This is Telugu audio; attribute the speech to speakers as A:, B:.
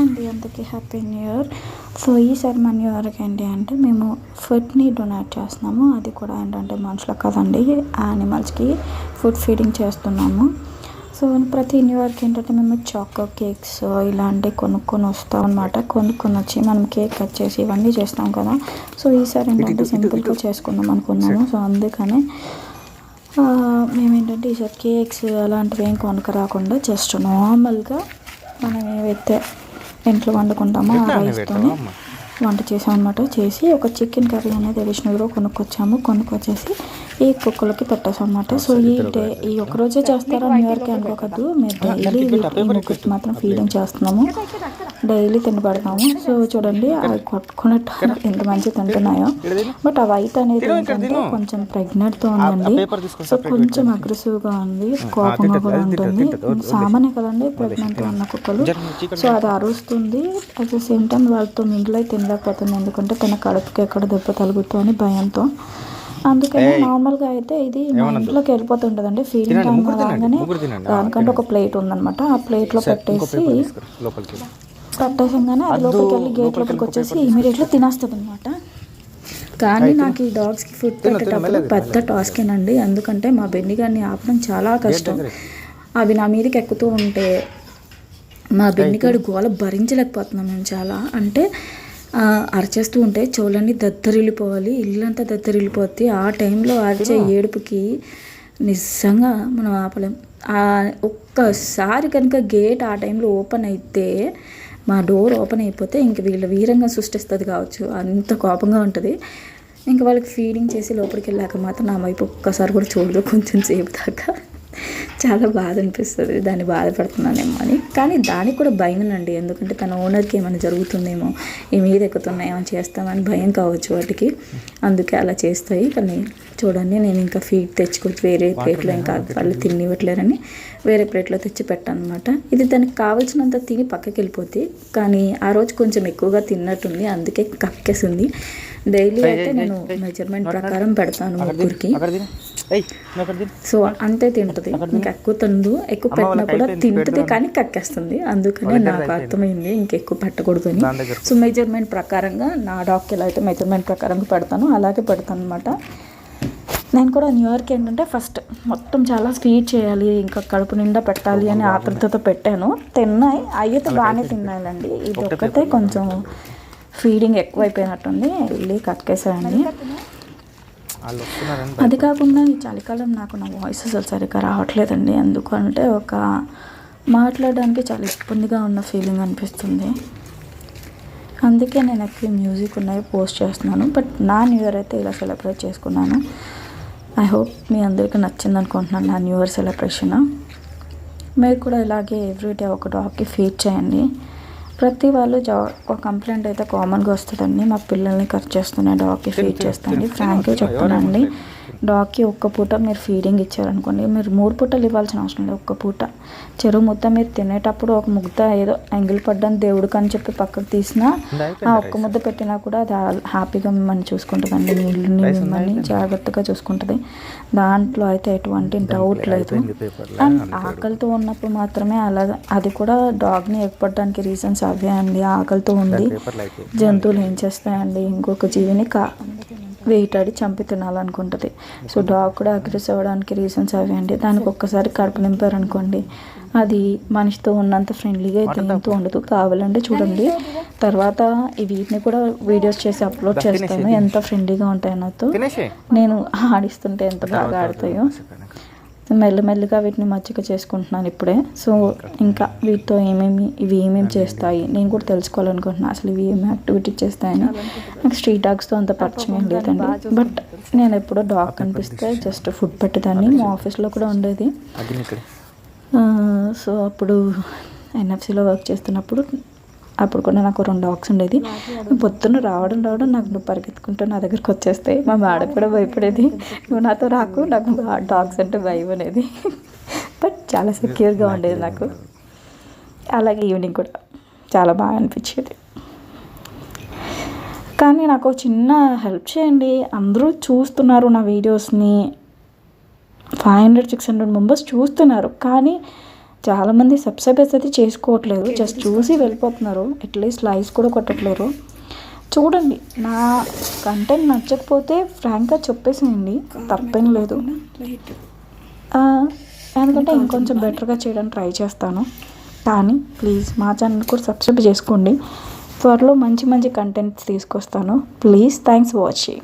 A: అండి అందరికీ హ్యాపీ న్యూ ఇయర్. సో ఈసారి మన న్యూ ఇయర్కి ఏంటి అంటే మేము ఫుడ్ని డొనేట్ చేస్తున్నాము. అది కూడా ఏంటంటే మనుషులకు కదండి, యానిమల్స్కి ఫుడ్ ఫీడింగ్ చేస్తున్నాము. సో ప్రతి న్యూ ఇయర్కి ఏంటంటే మేము చాకో కేక్స్ ఇలాంటివి కొనుక్కొని వస్తాం అనమాట. కొనుక్కొని వచ్చి మనం కేక్ కట్ చేసి ఇవన్నీ చేస్తాం కదా. సో ఈసారి ఏంటంటే సింపుల్గా చేసుకుందాం అనుకున్నాను. సో అందుకనే మేమేంటంటే ఈసారి కేక్స్ అలాంటివి ఏం కొనుక్కరాకుండా జస్ట్ నార్మల్గా మనం ఏవైతే ఇంట్లో వండుకుంటామో ఆ రైస్తోనే వంట చేసాం అనమాట. చేసి ఒక చికెన్ కర్రీ అనేది అడిషనల్గా కొనుక్కొచ్చేసి ఈ కుక్కలకి పెట్టేసాం అనమాట. సో ఈ ఒక్కరోజే చేస్తారా న్యూ ఇయర్కి అనుకోకద్దు, మేము డైలీ ముగ్గురికి మాత్రం ఫీడింగ్ చేస్తున్నాము, డైలీ తినబడతాము. సో చూడండి అవి కొట్టుకున్నట్టు ఎంత మంచిగా తింటున్నాయో. బట్ ఆ వైట్ అనేది ఏంటంటే కొంచెం ప్రెగ్నెంట్తో ఉందండి. సో కొంచెం అగ్రెసివ్గా ఉంది, కోపంగా కూడా ఉంటుంది. సామాన్య కదండి ప్రెగ్నెంట్గా ఉన్న కుక్కలు. సో అది అరుస్తుంది, అట్ ద సేమ్ టైం వాళ్ళతో మింగిల్ అయితే తినలేకపోతుంది, ఎందుకంటే తన కడుపుకి ఎక్కడ దెబ్బ తగులుతో అని భయంతో. అందుకని నార్మల్గా అయితే ఇది మా ఇంట్లోకి వెళ్ళిపోతుంటుందండి. ఫీలింగ్ టైం రాగానే దానికంటే ఒక ప్లేట్ ఉందన్నమాట. ఆ ప్లేట్లో పెట్టేసంగానే అది లోపలికి వెళ్ళి గేట్ లోపలికి వచ్చేసి ఇమీడియట్గా తినేస్తుంది అనమాట. కానీ నాకు ఈ డాగ్స్కి ఫుడ్ పెట్టేటప్పుడు పెద్ద టాస్కేనండి, ఎందుకంటే మా బెన్ని గారిని ఆపడం చాలా కష్టం. అవి నా మీదకి ఎక్కుతూ ఉంటే మా బెన్నిగాడు గోల భరించలేకపోతున్నాం మేము. చాలా అంటే అరిచేస్తూ ఉంటే చెవులన్నీ దద్దరిల్లిపోవాలి, ఇల్లంతా దద్దరిల్లిపోద్ది. ఆ టైంలో అరిచే ఏడుపుకి నిజంగా మనం ఆపలేం. ఒక్కసారి కనుక గేట్ ఆ టైంలో ఓపెన్ అయితే, మా డోర్ ఓపెన్ అయిపోతే ఇంక వీళ్ళ వీరంగా సృష్టిస్తుంది కావచ్చు, అంత కోపంగా ఉంటుంది. ఇంకా వాళ్ళకి ఫీడింగ్ చేసి లోపలికి వెళ్ళాక మాత్రం నా వైపు ఒక్కసారి కూడా చూడదు కొంచెం సేపు దాకా. చాలా బాధ అనిపిస్తుంది, దాన్ని బాధపడుతున్నానేమో అని. కానీ దానికి కూడా భయమేనండి, ఎందుకంటే తన ఓనర్కి ఏమైనా జరుగుతుందేమో, ఈ మీద ఎక్కుతున్నాయో అని చేస్తామని భయం కావచ్చు వాటికి, అందుకే అలా చేస్తాయి. కానీ చూడండి నేను ఇంకా ఫీడ్ తెచ్చుకోవచ్చు వేరే ప్లేట్లో, ఇంకా వాళ్ళు తినివ్వట్లేరని వేరే ప్లేట్లో తెచ్చి పెట్టాను అనమాట. ఇది దానికి కావాల్సినంత తిని పక్కకి వెళ్ళిపోద్ది, కానీ ఆ రోజు కొంచెం ఎక్కువగా తిన్నట్టుంది, అందుకే కక్కేసింది. డైలీ అయితే నేను మెజర్మెంట్ ప్రకారం పెడతాను ముగ్గురికి. సో అంతే తింటుంది, ఇంకా ఎక్కువ తిందు. ఎక్కువ పెట్టినా కూడా తింటుంది కానీ కక్కేస్తుంది, అందుకనే నాకు అర్థమైంది ఇంకెక్కువ పెట్టకూడదు అని. సో మెజర్మెంట్ ప్రకారంగా నా డాగ్కి ఎలా అయితే మెజర్మెంట్ ప్రకారంగా పెడతాను అలాగే పెడతాను అనమాట. నేను కూడా న్యూ ఇయర్కి ఏంటంటే ఫస్ట్ మొత్తం చాలా స్వీట్ చేయాలి, ఇంకా కడుపు నిండా పెట్టాలి అని ఆతృతతో పెట్టాను. తిన్నాయి, అయితే బాగానే తిన్నాయండి. ఇది ఒక్కతే కొంచెం ఫీడింగ్ ఎక్కువైపోయినట్టుంది, వెళ్ళి కక్కేసాయండి. అది కాకుండా ఈ చలికాలం నాకు నా వాయిస్ అసలు సరిగ్గా రావట్లేదండి, ఎందుకంటే మాట్లాడడానికి చాలా ఇబ్బందిగా ఉన్న ఫీలింగ్ అనిపిస్తుంది. అందుకే నేను ఎక్కువ మ్యూజిక్ ఉన్నవి పోస్ట్ చేస్తున్నాను. బట్ నా న్యూ ఇయర్ అయితే ఇలా సెలబ్రేట్ చేసుకున్నాను. ఐ హోప్ మీ అందరికీ నచ్చింది అనుకుంటున్నాను నా న్యూ ఇయర్ సెలబ్రేషన్. మీరు కూడా ఇలాగే ఎవ్రీడే ఒక డాగ్కి ఫీడ్ చేయండి. ప్రతి వాళ్ళు ఒక కంప్లైంట్ అయితే కామన్గా వస్తుందండి, మా పిల్లల్ని ఖర్చు చేస్తున్నా డాగ్కి ఫీడ్ చేస్తాండి. ఫ్రాంక్గా చెప్తున్నానండి, డాగ్కి ఒక్క పూట మీరు ఫీడింగ్ ఇచ్చారనుకోండి, మీరు 3 పూటలు ఇవ్వాల్సిన అవసరం లేదు. ఒక్క పూట చెరువు ముద్ద మీరు తినేటప్పుడు ఒక ముద్ద ఏదో ఎంగిల్ పడ్డాను దేవుడికి అని చెప్పి పక్కకు తీసినా, ఆ ఒక్క ముద్ద పెట్టినా కూడా అది హ్యాపీగా మిమ్మల్ని చూసుకుంటుందండి, నీళ్ళని మిమ్మల్ని జాగ్రత్తగా చూసుకుంటుంది. దాంట్లో అయితే ఎటువంటి డౌట్ లేదు. అండ్ ఆకలితో ఉన్నప్పుడు మాత్రమే అలాగా, అది కూడా డాగ్ని ఎక్కపడడానికి రీజన్స్ అవే అండి. ఆకలితో ఉండి జంతువులు ఏం చేస్తాయండి, ఇంకొక జీవిని వేటాడి చంపి తినాలనుకుంటుంది. సో డాగ్ కూడా అగ్రెసివ్ అవ్వడానికి రీజన్స్ అవే అండి. దానికి ఒక్కసారి కడుపు నింపారనుకోండి, అది మనిషితో ఉన్నంత ఫ్రెండ్లీగా అయితే ఎంతో ఉండదు. కావాలంటే చూడండి, తర్వాత వీటిని కూడా వీడియోస్ చేసి అప్లోడ్ చేస్తాను, ఎంత ఫ్రెండ్లీగా ఉంటాయో నాతో. నేను ఆడిస్తుంటే ఎంత బాగా ఆడతాయో. మెల్లమెల్లిగా వీటిని మచ్చిక చేసుకుంటున్నాను ఇప్పుడే. సో ఇంకా వీటితో ఇవి ఏమేమి చేస్తాయి నేను కూడా తెలుసుకోవాలనుకుంటున్నాను, అసలు ఇవి ఏమేమి యాక్టివిటీ చేస్తాయని. నాకు స్ట్రీట్ డాగ్స్తో అంత పరిచయం లేదండి, బట్ నేను ఎప్పుడో డాగ్ కనిపిస్తే జస్ట్ ఫుడ్ పెట్టేదాన్ని. మా ఆఫీస్లో కూడా ఉండేది. సో అప్పుడు ఎన్ఎఫ్సిలో వర్క్ చేస్తున్నప్పుడు అప్పుడు కూడా నాకు 2 డాగ్స్ ఉండేది. పొద్దున్న రావడం నాకు నువ్వు పరిగెత్తుకుంటూ నా దగ్గరికి వచ్చేస్తాయి. మా మేడం కూడా భయపడేది, నువ్వు నాతో రాకు, నాకు డాగ్స్ అంటే భయం అనేది. బట్ చాలా సెక్యూర్గా ఉండేది నాకు. అలాగే ఈవినింగ్ కూడా చాలా బాగా అనిపించేది. కానీ నాకు చిన్న హెల్ప్ చేయండి, అందరూ చూస్తున్నారు నా వీడియోస్ని, 500-600 మెంబర్స్ చూస్తున్నారు, కానీ చాలామంది సబ్స్క్రైబర్స్ అయితే చేసుకోవట్లేదు, జస్ట్ చూసి వెళ్ళిపోతున్నారు, అట్లీస్ట్ లైక్స్ కూడా కొట్టట్లేరు. చూడండి, నా కంటెంట్ నచ్చకపోతే ఫ్రాంక్గా చెప్పేసేయండి, తప్పేం లేదు. ఎందుకంటే ఇంకొంచెం బెటర్గా చేయడానికి ట్రై చేస్తాను. కానీ ప్లీజ్ మా ఛానల్ కూడా సబ్స్క్రైబ్ చేసుకోండి. త్వరలో మంచి మంచి కంటెంట్స్ తీసుకొస్తాను. Please, thanks for watching.